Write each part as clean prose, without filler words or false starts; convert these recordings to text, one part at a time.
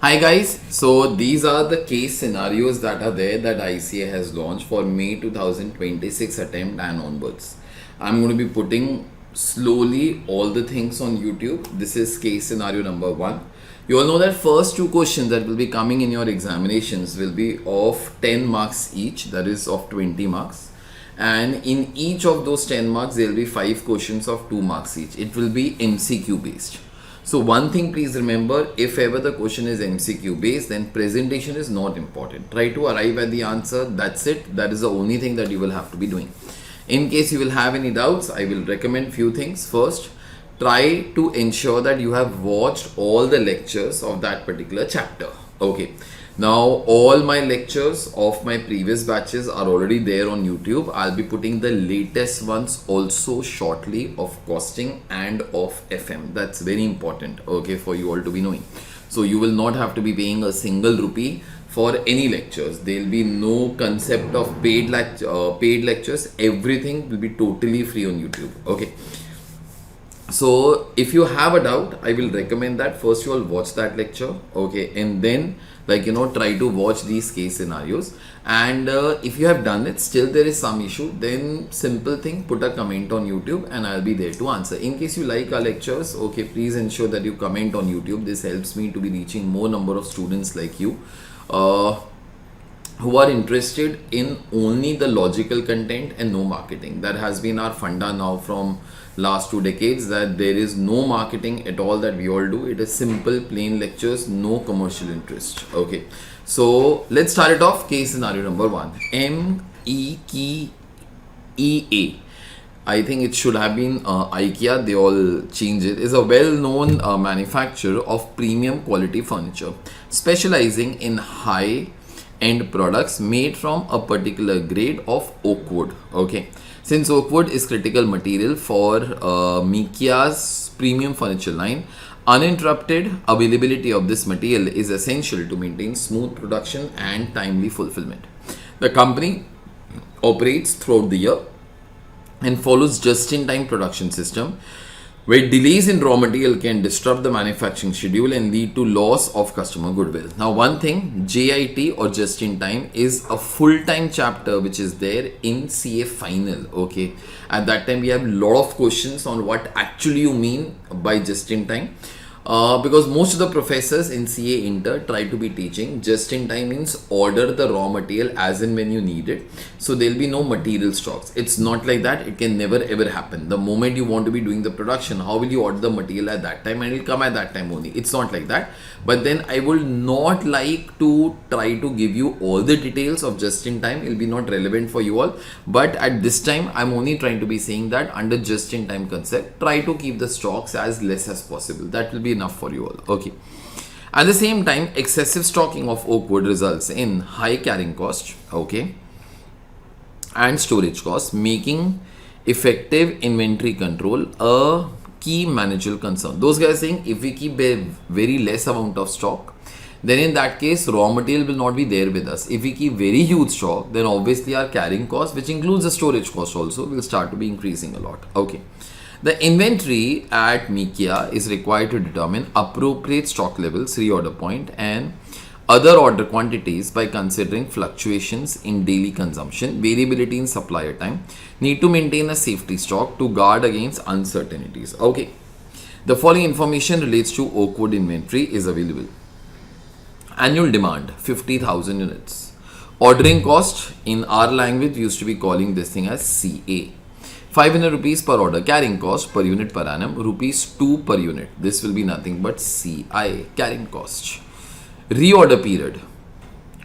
Hi guys, so these are the case scenarios that are there that ICAI has launched for May 2026 attempt and onwards. I'm going to be putting slowly all the things on YouTube. This is case scenario number 1. You all know that first two questions that will be coming in your examinations will be of 10 marks each, that is of 20 marks. And in each of those 10 marks, there will be 5 questions of 2 marks each. It will be MCQ based. So one thing please remember, if ever the question is MCQ based, then presentation is not important. Try to arrive at the answer, that's it. That is the only thing that you will have to be doing. In case you will have any doubts, I will recommend few things. First, try to ensure that you have watched all the lectures of that particular chapter. Okay. Now all my lectures of my previous batches are already there on YouTube. I'll be putting the latest ones also shortly of costing and of FM. That's very important, okay, for you all to be knowing. So you will not have to be paying a single rupee for any lectures. There will be no concept of paid lectures. Everything will be totally free on YouTube. Okay. So if you have a doubt, I will recommend that first you all watch that lecture, okay, and then try to watch these case scenarios. And if you have done it, still there is some issue, then simple thing, put a comment on YouTube and I'll be there to answer. In case you like our lectures, okay, please ensure that you comment on YouTube. This helps me to be reaching more number of students like you who are interested in only the logical content and no marketing. That has been our funda now from last 2 decades, that there is no marketing at all that we all do. It is simple plain lectures, no commercial interest. Okay, so let's start it off. Case scenario number 1, MEKEA. I think it should have been IKEA, they all change it, is a well-known manufacturer of premium quality furniture specializing in high-end products made from a particular grade of oak wood. Okay, since oak wood is critical material for IKEA's premium furniture line, uninterrupted availability of this material is essential to maintain smooth production and timely fulfillment. The company operates throughout the year and follows just-in-time production system, where delays in raw material can disrupt the manufacturing schedule and lead to loss of customer goodwill. Now one thing, JIT or just in time is a full-time chapter which is there in CA final. Okay, at that time we have a lot of questions on what actually you mean by just in time. Because most of the professors in CA Inter try to be teaching just in time means order the raw material as and when you need it. So there will be no material stocks. It's not like that. It can never ever happen. The moment you want to be doing the production, how will you order the material at that time and it will come at that time only? It's not like that. But then I would not like to try to give you all the details of just in time. It will be not relevant for you all. But at this time, I'm only trying to be saying that under just in time concept, try to keep the stocks as less as possible. That will be enough for you all. Okay. At the same time, excessive stocking of oak wood results in high carrying cost, okay, and storage costs, making effective inventory control a key managerial concern. Those guys saying if we keep a very less amount of stock, then in that case raw material will not be there with us. If we keep very huge stock, then obviously our carrying cost, which includes the storage cost also, will start to be increasing a lot. Okay. The inventory at IKEA is required to determine appropriate stock levels, reorder point, and other order quantities by considering fluctuations in daily consumption, variability in supplier time, need to maintain a safety stock to guard against uncertainties. Okay, the following information relates to oak wood inventory is available. Annual demand 50,000 units. Ordering cost in our language we used to be calling this thing as CA. 500 rupees per order. Carrying cost per unit per annum rupees 2 per unit. This will be nothing but CI, carrying cost. Reorder period.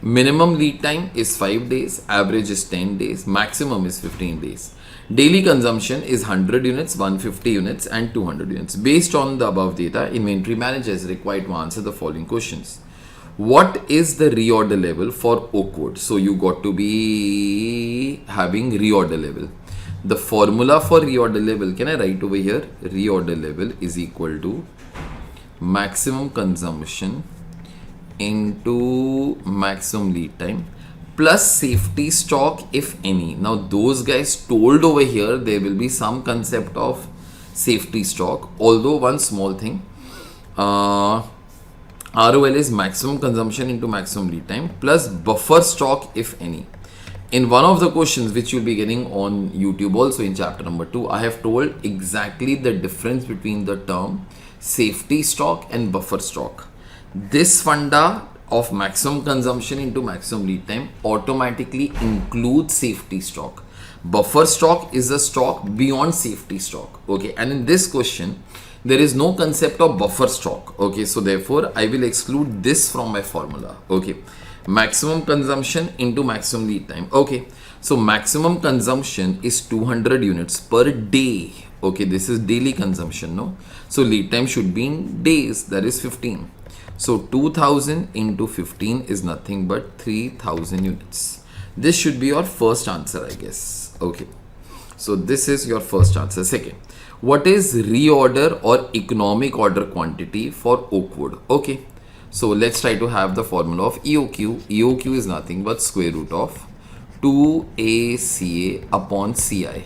Minimum lead time is 5 days, average is 10 days, maximum is 15 days. Daily consumption is 100 units, 150 units and 200 units. Based on the above data, inventory manager is required to answer the following questions. What is the reorder level for oak wood? So you got to be having reorder level. The formula for reorder level, can I write over here? Reorder level is equal to maximum consumption into maximum lead time plus safety stock if any. Now those guys told over here there will be some concept of safety stock, although one small thing, ROL is maximum consumption into maximum lead time plus buffer stock if any. In one of the questions which you'll be getting on YouTube also in chapter number 2, I have told exactly the difference between the term safety stock and buffer stock. This funda of maximum consumption into maximum lead time automatically includes safety stock. Buffer stock is a stock beyond safety stock. Okay, and in this question, there is no concept of buffer stock. Okay, so therefore I will exclude this from my formula. Okay, maximum consumption into maximum lead time. Okay, so maximum consumption is 200 units per day. Okay, this is daily consumption, no? So lead time should be in days, that is 15. So 2000 into 15 is nothing but 3000 units. This should be your first answer, I guess. Okay, so this is your first answer. Second, what is reorder or economic order quantity for Oakwood? Okay, so let's try to have the formula of EOQ. EOQ is nothing but square root of 2ACA upon CI,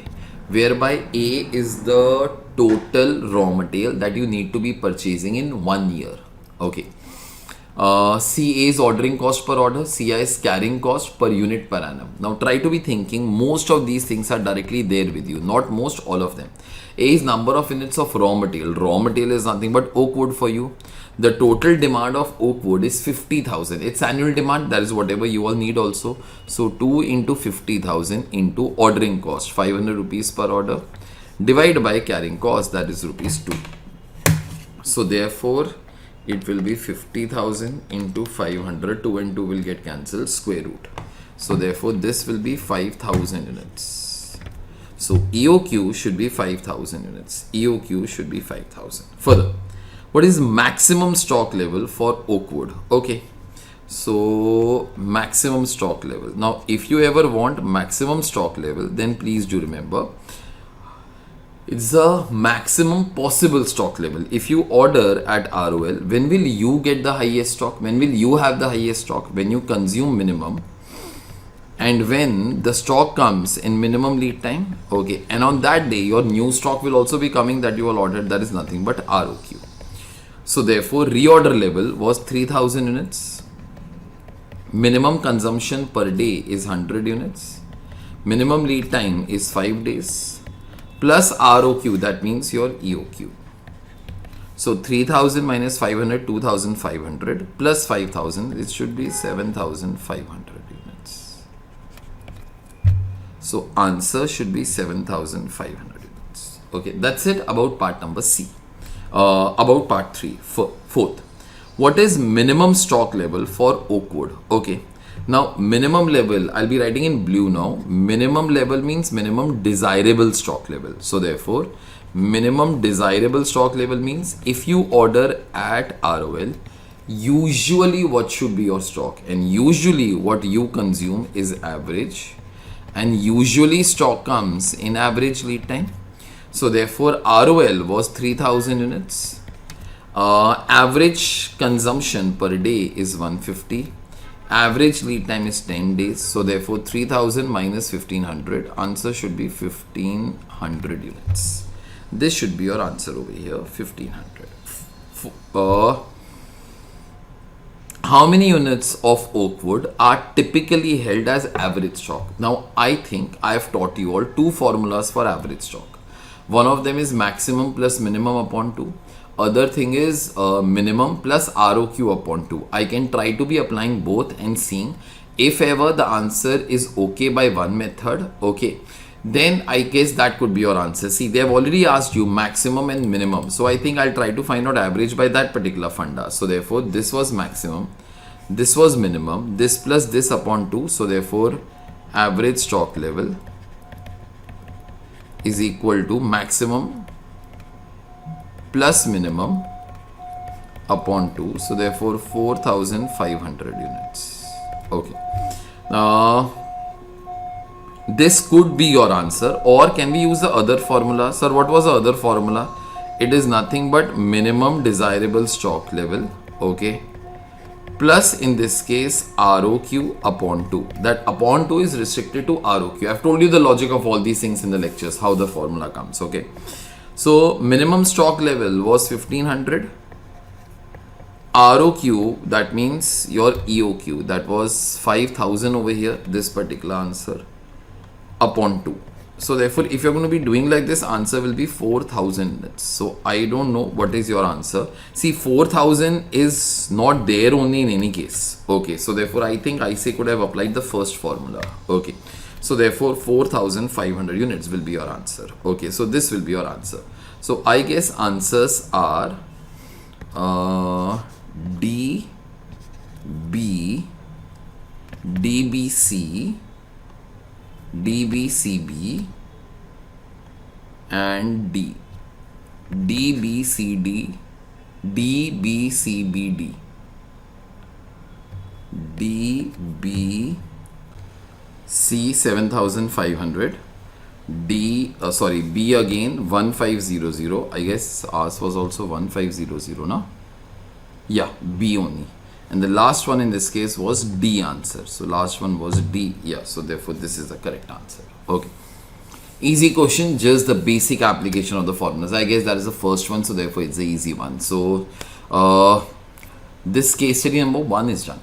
whereby A is the total raw material that you need to be purchasing in 1 year. Okay. CA is ordering cost per order, CI is carrying cost per unit per annum. Now try to be thinking most of these things are directly there with you, not most, all of them. A is number of units of raw material. Raw material is nothing but oak wood for you. The total demand of oak wood is 50,000. It's annual demand, that is whatever you all need also. So 2 into 50,000 into ordering cost, 500 rupees per order, divided by carrying cost, that is rupees 2. So therefore, it will be 50,000 into 500, 2 and 2 will get cancelled, square root. So therefore, this will be 5,000 units. So EOQ should be 5,000 units. EOQ should be 5,000. Further, what is maximum stock level for oak wood? Okay, so maximum stock level. Now, if you ever want maximum stock level, then please do remember, it's the maximum possible stock level. If you order at ROL, when will you get the highest stock? When will you have the highest stock? When you consume minimum and when the stock comes in minimum lead time. Okay, and on that day, your new stock will also be coming that you all ordered. That is nothing but ROQ. So therefore, reorder level was 3000 units. Minimum consumption per day is 100 units. Minimum lead time is 5 days. Plus ROQ, that means your EOQ. So 3000 minus 500, 2500 plus 5000, it should be 7500 units. So answer should be 7500 units. Okay, that's it about part number C. About part 3, fourth. What is minimum stock level for oak wood? Okay. Now, minimum level, I'll be writing in blue now. Minimum level means minimum desirable stock level. So, therefore, minimum desirable stock level means if you order at ROL, usually what should be your stock? And usually what you consume is average. And usually stock comes in average lead time. So, therefore, ROL was 3000 units. Average consumption per day is 150. Average lead time is 10 days. So therefore 3000 minus 1500, answer should be 1500 units. This should be your answer over here, 1500. How many units of oak wood are typically held as average stock? Now I think I have taught you all 2 formulas for average stock. One of them is maximum plus minimum upon 2. Other thing is minimum plus ROQ upon 2. I can try to be applying both and seeing if ever the answer is okay by one method, okay, then I guess that could be your answer. See, they have already asked you maximum and minimum. So I think I'll try to find out average by that particular funda. So therefore, this was maximum, this was minimum, this plus this upon 2. So therefore, average stock level is equal to maximum plus minimum upon 2. So therefore 4500 units. Okay. This could be your answer, or can we use the other formula? Sir, what was the other formula? It is nothing but minimum desirable stock level, okay, plus in this case ROQ upon 2. That upon 2 is restricted to ROQ. I have told you the logic of all these things in the lectures, how the formula comes, okay. So minimum stock level was 1500, ROQ, that means your EOQ, that was 5000 over here, this particular answer, upon 2. So therefore, if you're going to be doing like this, answer will be 4000. So I don't know what is your answer. See, 4000 is not there only in any case. Okay, so therefore I think ICAI could have applied the first formula. Okay, so therefore 4500 units will be your answer. Okay, so this will be your answer. So I guess answers are D, B, DBC, DBCB and D. DBCD, DBCBD, DBC 7500, B again 1500. I guess ours was also 1500, no? Yeah, B only. And the last one in this case was D answer. So last one was D. Yeah, so therefore this is the correct answer. Okay. Easy question, just the basic application of the formulas. I guess that is the first one, so therefore it's the easy one. So this case study number 1 is done.